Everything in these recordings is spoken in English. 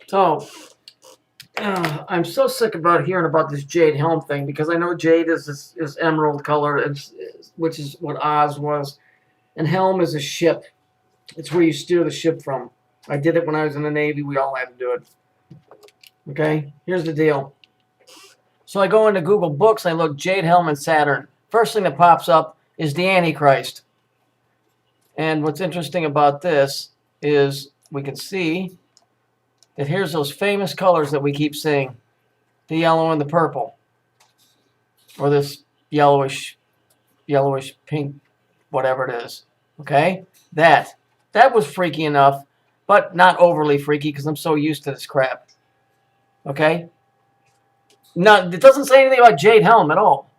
So, I'm so sick about hearing about this jade helm thing because I know jade is emerald color, which is what Oz was, and helm is a ship. It's where you steer the ship from. I did it when I was in the Navy. We all had to do it. Okay, here's the deal. So I go into Google Books. I look jade helm and Saturn. First thing that pops up is the Antichrist. And what's interesting about this is we can see that here's those famous colors that we keep seeing. The yellow and the purple. Or this yellowish pink, whatever it is. Okay? That was freaky enough, but not overly freaky because I'm so used to this crap. Okay? Now, it doesn't say anything about jade helm at all.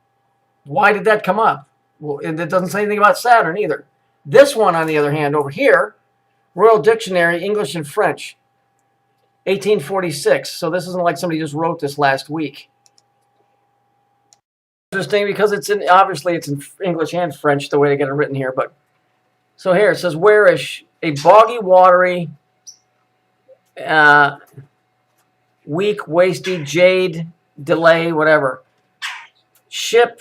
Why did that come up? Well, and it doesn't say anything about Saturn either. This one, on the other hand, over here, Royal Dictionary, English and French, 1846. So this isn't like somebody just wrote this last week. Interesting because obviously it's in English and French the way they get it written here. But so here it says, warish, a boggy, watery, weak, wasty, jade, delay, whatever. Ship.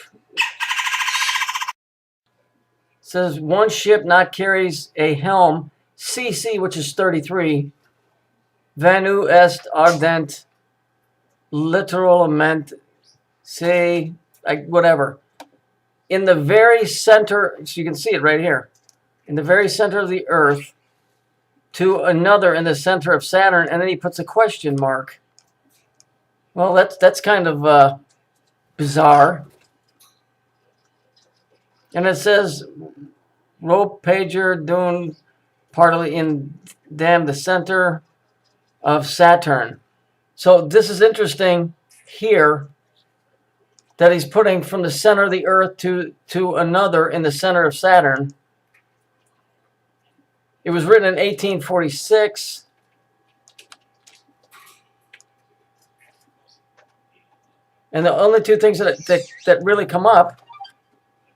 Says one ship not carries a helm, CC, which is 33. Venu est ardent, litteralmente, say, whatever. In the very center, so you can see it right here, in the very center of the Earth, to another in the center of Saturn, and then he puts a question mark. Well, that's kind of bizarre. And it says, rope pager dune partly in them the center of Saturn. So this is interesting here that he's putting from the center of the Earth to another in the center of Saturn. It was written in 1846. And the only two things that really come up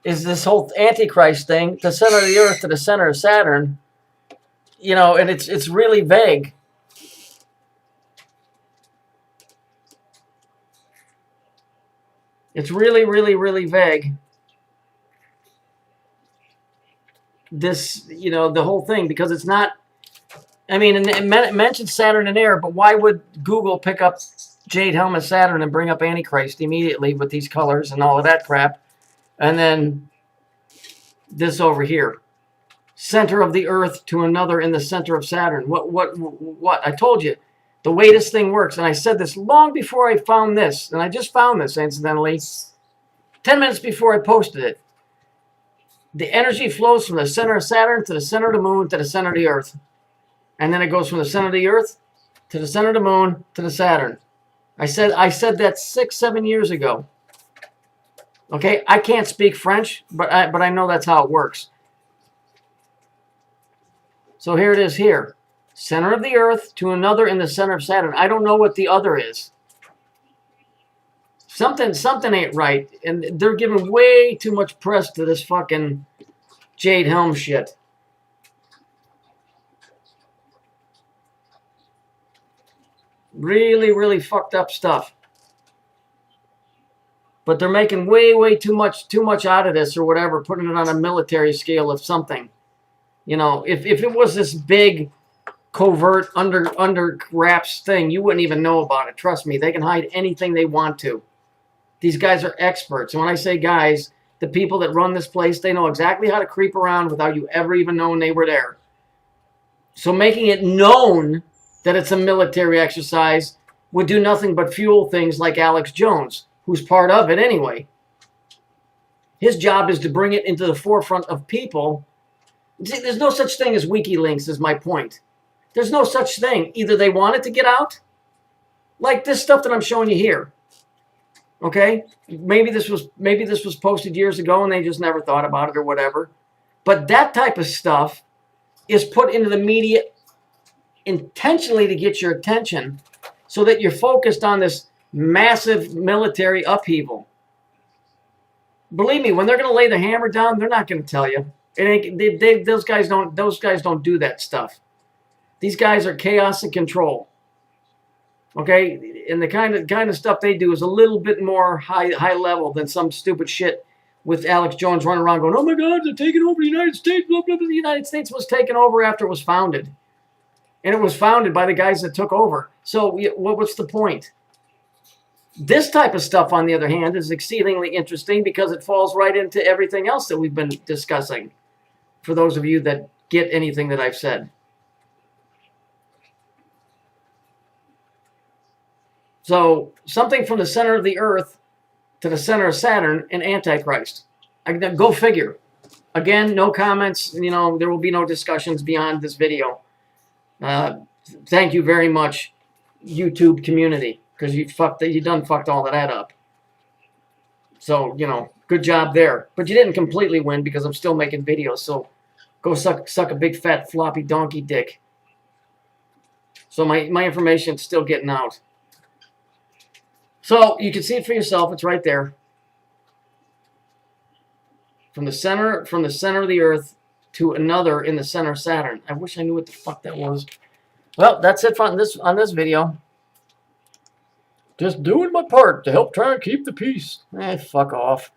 is this whole Antichrist thing, the center of the Earth to the center of Saturn, you know, and it's really vague. It's really, really, really vague. This, you know, the whole thing, because it's not, I mean, it mentions Saturn and air, but why would Google pick up jade helm and Saturn and bring up Antichrist immediately with these colors and all of that crap? And then this over here. Center of the Earth to another in the center of Saturn. What? I told you, the way this thing works, and I said this long before I found this, and I just found this, incidentally, 10 minutes before I posted it. The energy flows from the center of Saturn to the center of the moon to the center of the Earth. And then it goes from the center of the Earth to the center of the moon to the Saturn. I said that 6-7 years ago. Okay, I can't speak French, but I know that's how it works. So here it is here. Center of the Earth to another in the center of Saturn. I don't know what the other is. Something ain't right. And they're giving way too much press to this fucking jade helm shit. Really, really fucked up stuff. But they're making way too much out of this or whatever, putting it on a military scale of something. You know, if it was this big, covert, under wraps thing, you wouldn't even know about it. Trust me, they can hide anything they want to. These guys are experts. And when I say guys, the people that run this place, they know exactly how to creep around without you ever even knowing they were there. So making it known that it's a military exercise would do nothing but fuel things like Alex Jones, who's part of it anyway. His job is to bring it into the forefront of people. See, there's no such thing as WikiLeaks, is my point. There's no such thing. Either they want it to get out, like this stuff that I'm showing you here. Okay? Maybe this was posted years ago and they just never thought about it or whatever. But that type of stuff is put into the media intentionally to get your attention so that you're focused on this massive military upheaval. Believe me, when they're going to lay the hammer down, they're not going to tell you. Those guys don't do that stuff. These guys are chaos and control. Okay, and the kind of stuff they do is a little bit more high level than some stupid shit with Alex Jones running around going, "Oh my God, they're taking over the United States." Blah, blah, blah. The United States was taken over after it was founded, and it was founded by the guys that took over. So what's the point? This type of stuff, on the other hand, is exceedingly interesting because it falls right into everything else that we've been discussing. For those of you that get anything that I've said. So something from the center of the Earth to the center of Saturn and Antichrist. Go figure. Again, no comments. You know, there will be no discussions beyond this video. Thank you very much, YouTube community, because you done fucked all of that up. So, you know, good job there. But you didn't completely win because I'm still making videos. So go suck a big fat floppy donkey dick. So my information's still getting out. So you can see it for yourself. It's right there. From the center of the Earth to another in the center of Saturn. I wish I knew what the fuck that was. Well, that's it on this video. Just doing my part to help try and keep the peace. Fuck off.